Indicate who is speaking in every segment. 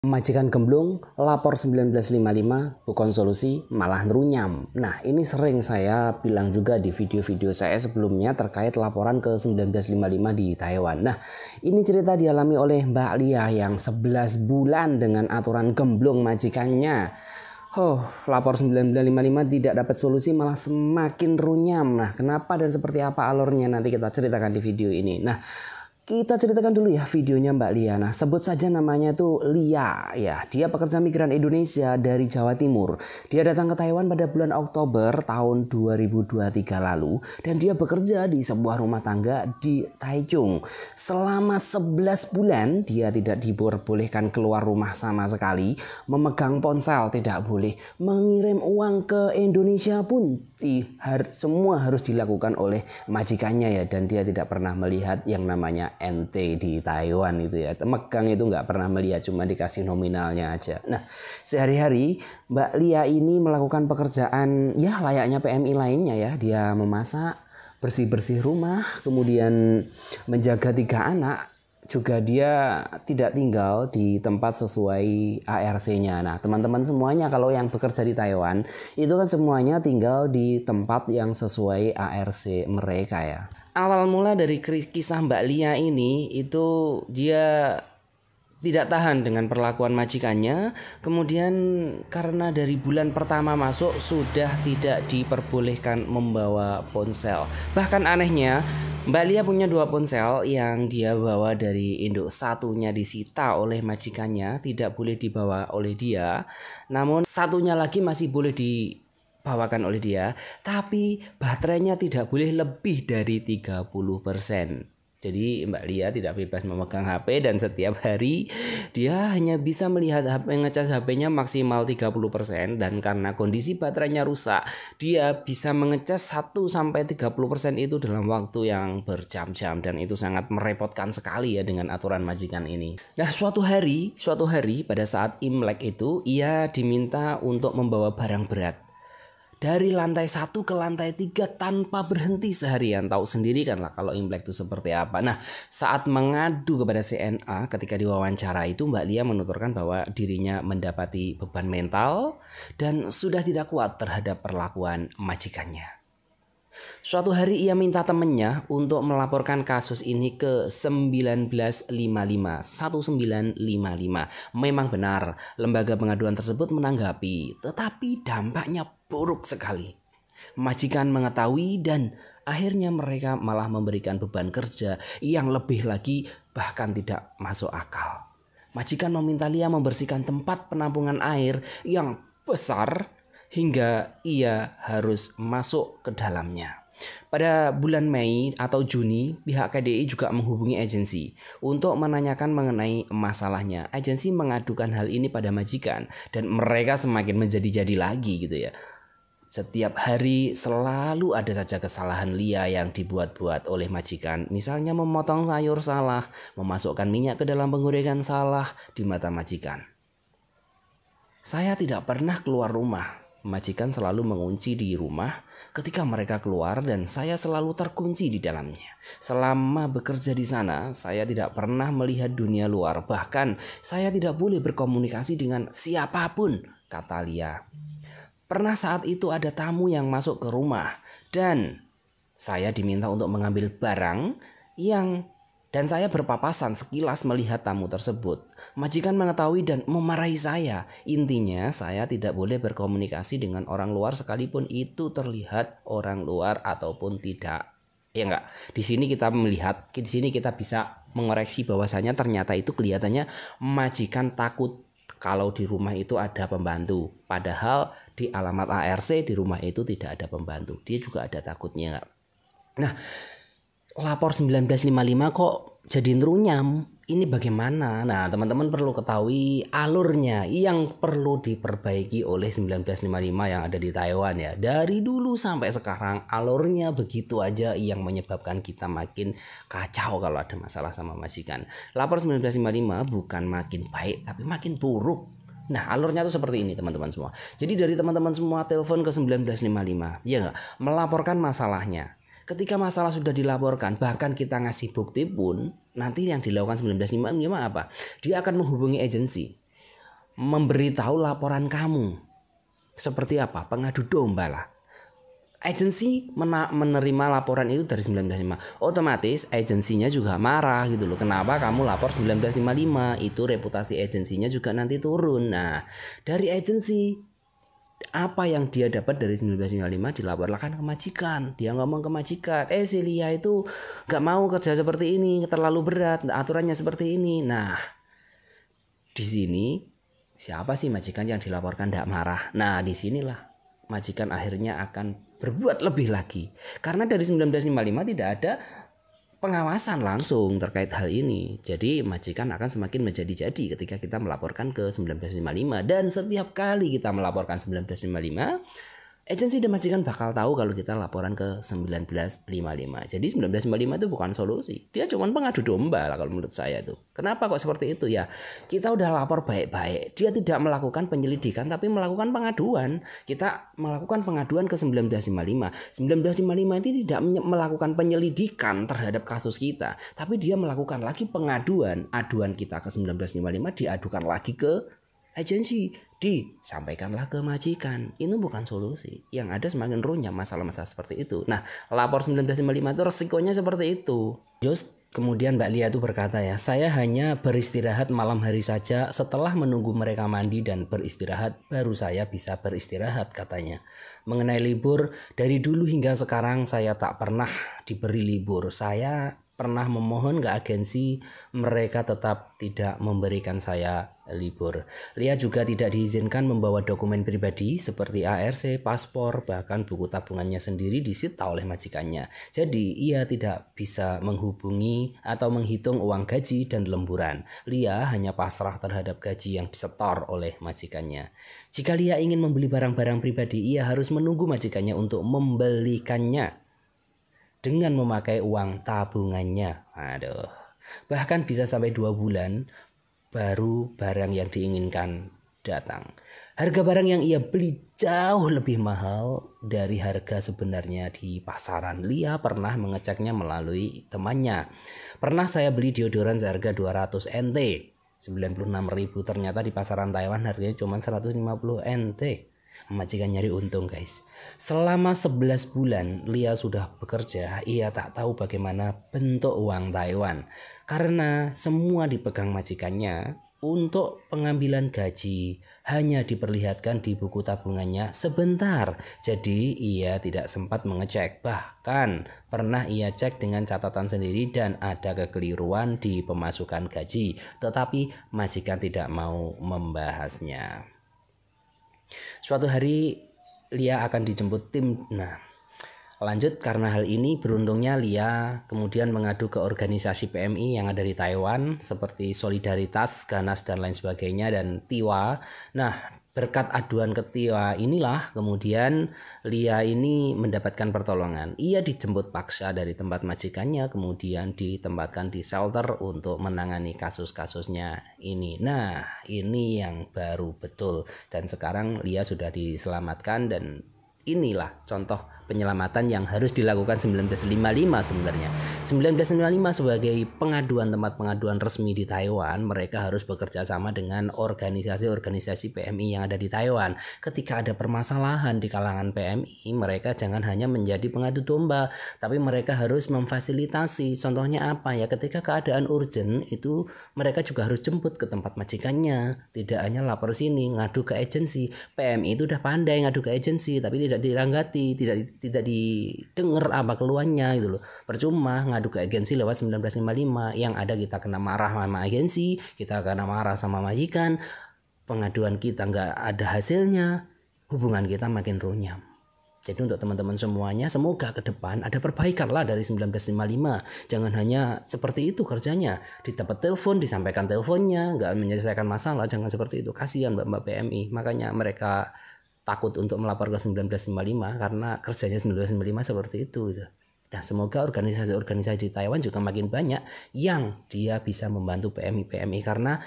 Speaker 1: Majikan gemblung, lapor 1955, bukan solusi, malah nerunyam. Nah, ini sering saya bilang juga di video-video saya sebelumnya terkait laporan ke 1955 di Taiwan. Nah, ini cerita dialami oleh Mbak Lia yang 11 bulan dengan aturan gemblung majikannya. Lapor 1955 tidak dapat solusi malah semakin runyam. Nah, kenapa dan seperti apa alurnya nanti kita ceritakan di video ini. Nah, kita ceritakan dulu ya videonya Mbak Lia. Nah, sebut saja namanya itu Lia ya. Dia pekerja migran Indonesia dari Jawa Timur. Dia datang ke Taiwan pada bulan Oktober tahun 2023 lalu dan dia bekerja di sebuah rumah tangga di Taichung. Selama 11 bulan dia tidak diperbolehkan keluar rumah sama sekali, memegang ponsel tidak boleh, mengirim uang ke Indonesia pun semua harus dilakukan oleh majikannya ya, dan dia tidak pernah melihat yang namanya NT di Taiwan itu ya. Megang itu nggak pernah melihat, cuma dikasih nominalnya aja. Nah, sehari-hari Mbak Lia ini melakukan pekerjaan ya layaknya PMI lainnya ya. Dia memasak, bersih-bersih rumah, kemudian menjaga 3 anak. Juga dia tidak tinggal di tempat sesuai ARC-nya. Nah, teman-teman semuanya kalau yang bekerja di Taiwan itu kan semuanya tinggal di tempat yang sesuai ARC mereka ya. Awal mula dari kisah Mbak Lia ini itu dia tidak tahan dengan perlakuan majikannya. Kemudian karena dari bulan pertama masuk sudah tidak diperbolehkan membawa ponsel. Bahkan anehnya Mbak Lia punya 2 ponsel yang dia bawa dari induk. Satunya disita oleh majikannya, tidak boleh dibawa oleh dia. Namun satunya lagi masih boleh dibawakan oleh dia, tapi baterainya tidak boleh lebih dari 30%. Jadi Mbak Lia tidak bebas memegang HP dan setiap hari dia hanya bisa melihat ngecas HP-nya maksimal 30%, dan karena kondisi baterainya rusak, dia bisa mengecas 1-30% itu dalam waktu yang berjam-jam, dan itu sangat merepotkan sekali ya dengan aturan majikan ini. Nah, suatu hari pada saat Imlek itu ia diminta untuk membawa barang berat dari lantai 1 ke lantai 3 tanpa berhenti seharian. Tahu sendiri kan lah kalau Imlek itu seperti apa. Nah, saat mengadu kepada CNA ketika diwawancara itu, Mbak Lia menuturkan bahwa dirinya mendapati beban mental dan sudah tidak kuat terhadap perlakuan majikannya. Suatu hari ia minta temannya untuk melaporkan kasus ini ke 1955. Memang benar, lembaga pengaduan tersebut menanggapi, tetapi dampaknya buruk sekali. Majikan mengetahui dan akhirnya mereka malah memberikan beban kerja yang lebih lagi bahkan tidak masuk akal. Majikan meminta Lia membersihkan tempat penampungan air yang besar hingga ia harus masuk ke dalamnya. Pada bulan Mei atau Juni, pihak KDI juga menghubungi agensi untuk menanyakan mengenai masalahnya. Agensi mengadukan hal ini pada majikan dan mereka semakin menjadi-jadi lagi gitu ya. Setiap hari selalu ada saja kesalahan Lia yang dibuat-buat oleh majikan. Misalnya memotong sayur salah, memasukkan minyak ke dalam penggorengan salah di mata majikan. Saya tidak pernah keluar rumah. Majikan selalu mengunci di rumah ketika mereka keluar dan saya selalu terkunci di dalamnya. Selama bekerja di sana, saya tidak pernah melihat dunia luar. Bahkan saya tidak boleh berkomunikasi dengan siapapun, kata Lia. Pernah saat itu ada tamu yang masuk ke rumah dan saya diminta untuk mengambil barang dan saya berpapasan sekilas melihat tamu tersebut. Majikan mengetahui dan memarahi saya. Intinya saya tidak boleh berkomunikasi dengan orang luar sekalipun itu terlihat orang luar ataupun tidak. Ya enggak? Di sini kita bisa mengoreksi bahwasanya ternyata itu kelihatannya majikan takut kalau di rumah itu ada pembantu. Padahal di alamat ARC di rumah itu tidak ada pembantu. Dia juga ada takutnya enggak? Nah, lapor 1955 kok jadi nerunyam. Ini bagaimana? Nah, teman-teman perlu ketahui alurnya yang perlu diperbaiki oleh 1955 yang ada di Taiwan ya. Dari dulu sampai sekarang alurnya begitu aja yang menyebabkan kita makin kacau kalau ada masalah sama majikan. Lapor 1955 bukan makin baik tapi makin buruk. Nah, alurnya tuh seperti ini teman-teman semua. Jadi dari teman-teman semua telepon ke 1955, ya enggak? Melaporkan masalahnya. Ketika masalah sudah dilaporkan, bahkan kita ngasih bukti pun, nanti yang dilakukan 1955 apa? Dia akan menghubungi agensi. memberitahu laporan kamu. Seperti apa? Pengadu domba lah. Agensi menerima laporan itu dari 1955. Otomatis agensinya juga marah gitu loh. Kenapa kamu lapor 1955? Itu reputasi agensinya juga nanti turun. Nah, dari agensi apa yang dia dapat dari 1955 dilaporkan ke majikan. Dia ngomong ke majikan, si Lia itu gak mau kerja seperti ini, terlalu berat, aturannya seperti ini. Nah, di sini siapa sih majikan yang dilaporkan tidak marah? Nah, disinilah majikan akhirnya akan berbuat lebih lagi. Karena dari 1955 tidak ada pengawasan langsung terkait hal ini. Jadi majikan akan semakin menjadi-jadi ketika kita melaporkan ke 1955. Dan setiap kali kita melaporkan 1955, agensi dan majikan bakal tahu kalau kita laporan ke 1955. Jadi 1955 itu bukan solusi. Dia cuma pengadu domba lah kalau menurut saya itu. Kenapa kok seperti itu ya? Kita udah lapor baik-baik. Dia tidak melakukan penyelidikan tapi melakukan pengaduan. Kita melakukan pengaduan ke 1955. 1955 itu tidak melakukan penyelidikan terhadap kasus kita. Tapi dia melakukan lagi pengaduan. Aduan kita ke 1955 diadukan lagi ke agensi, disampaikanlah ke majikan. Ini bukan solusi. Yang ada semakin runyam masalah-masalah seperti itu. Nah, lapor 1955 itu resikonya seperti itu. Kemudian Mbak Lia itu berkata ya, saya hanya beristirahat malam hari saja. Setelah menunggu mereka mandi dan beristirahat, baru saya bisa beristirahat, katanya. Mengenai libur, dari dulu hingga sekarang saya tak pernah diberi libur. Saya pernah memohon ke agensi, mereka tetap tidak memberikan saya libur. Lia juga tidak diizinkan membawa dokumen pribadi seperti ARC, paspor, bahkan buku tabungannya sendiri disita oleh majikannya. Jadi ia tidak bisa menghubungi atau menghitung uang gaji dan lemburan. Lia hanya pasrah terhadap gaji yang disetor oleh majikannya. Jika Lia ingin membeli barang-barang pribadi, ia harus menunggu majikannya untuk membelikannya dengan memakai uang tabungannya. Aduh, bahkan bisa sampai 2 bulan baru barang yang diinginkan datang. Harga barang yang ia beli jauh lebih mahal dari harga sebenarnya di pasaran. Lia pernah mengeceknya melalui temannya. Pernah saya beli deodoran seharga 200 NT, 96.000, ternyata di pasaran Taiwan harganya cuma 150 NT. Majikan nyari untung, guys. Selama 11 bulan Lia sudah bekerja. Ia tak tahu bagaimana bentuk uang Taiwan karena semua dipegang majikannya. Untuk pengambilan gaji hanya diperlihatkan di buku tabungannya sebentar. Jadi ia tidak sempat mengecek. Bahkan pernah ia cek dengan catatan sendiri dan ada kekeliruan di pemasukan gaji. Tetapi majikan tidak mau membahasnya. Suatu hari Lia akan dijemput tim. Nah, lanjut karena hal ini beruntungnya Lia kemudian mengadu ke organisasi PMI yang ada di Taiwan seperti Solidaritas, Ganas dan lain sebagainya dan TIWA. Nah, berkat aduan ke TIWA inilah kemudian Lia ini mendapatkan pertolongan. Ia dijemput paksa dari tempat majikannya kemudian ditempatkan di shelter untuk menangani kasus-kasusnya ini. Nah, ini yang baru betul dan sekarang Lia sudah diselamatkan dan inilah contoh penyelamatan yang harus dilakukan 1955 sebenarnya. 1955 sebagai tempat pengaduan resmi di Taiwan, mereka harus bekerja sama dengan organisasi-organisasi PMI yang ada di Taiwan. Ketika ada permasalahan di kalangan PMI, mereka jangan hanya menjadi pengadu domba, tapi mereka harus memfasilitasi. Contohnya apa ya? Ketika keadaan urgent itu mereka juga harus jemput ke tempat majikannya. Tidak hanya lapor sini, ngadu ke agensi. PMI itu udah pandai ngadu ke agensi, tapi tidak diranggati, tidak didengar apa keluhannya gitu loh. Percuma ngadu ke agensi lewat 1955, yang ada kita kena marah sama agensi, kita kena marah sama majikan, pengaduan kita nggak ada hasilnya, hubungan kita makin runyam. Jadi untuk teman-teman semuanya, semoga ke depan ada perbaikan lah dari 1955. Jangan hanya seperti itu kerjanya. Di tempat telepon disampaikan teleponnya, nggak menyelesaikan masalah. Jangan seperti itu. Kasihan mbak-mbak PMI. Makanya mereka takut untuk melapor ke 1955 karena kerjanya 1955 seperti itu. Nah, semoga organisasi-organisasi di Taiwan juga makin banyak yang dia bisa membantu PMI karena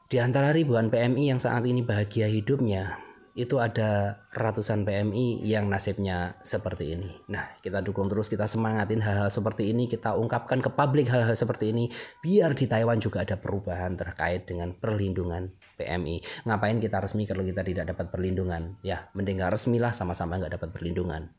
Speaker 1: di antara ribuan PMI yang saat ini bahagia hidupnya, itu ada ratusan PMI yang nasibnya seperti ini. Nah, kita dukung terus, kita semangatin hal-hal seperti ini, kita ungkapkan ke publik hal-hal seperti ini, biar di Taiwan juga ada perubahan terkait dengan perlindungan PMI. Ngapain kita resmi kalau kita tidak dapat perlindungan? Ya, mending nggak resmi lah, sama-sama nggak dapat perlindungan.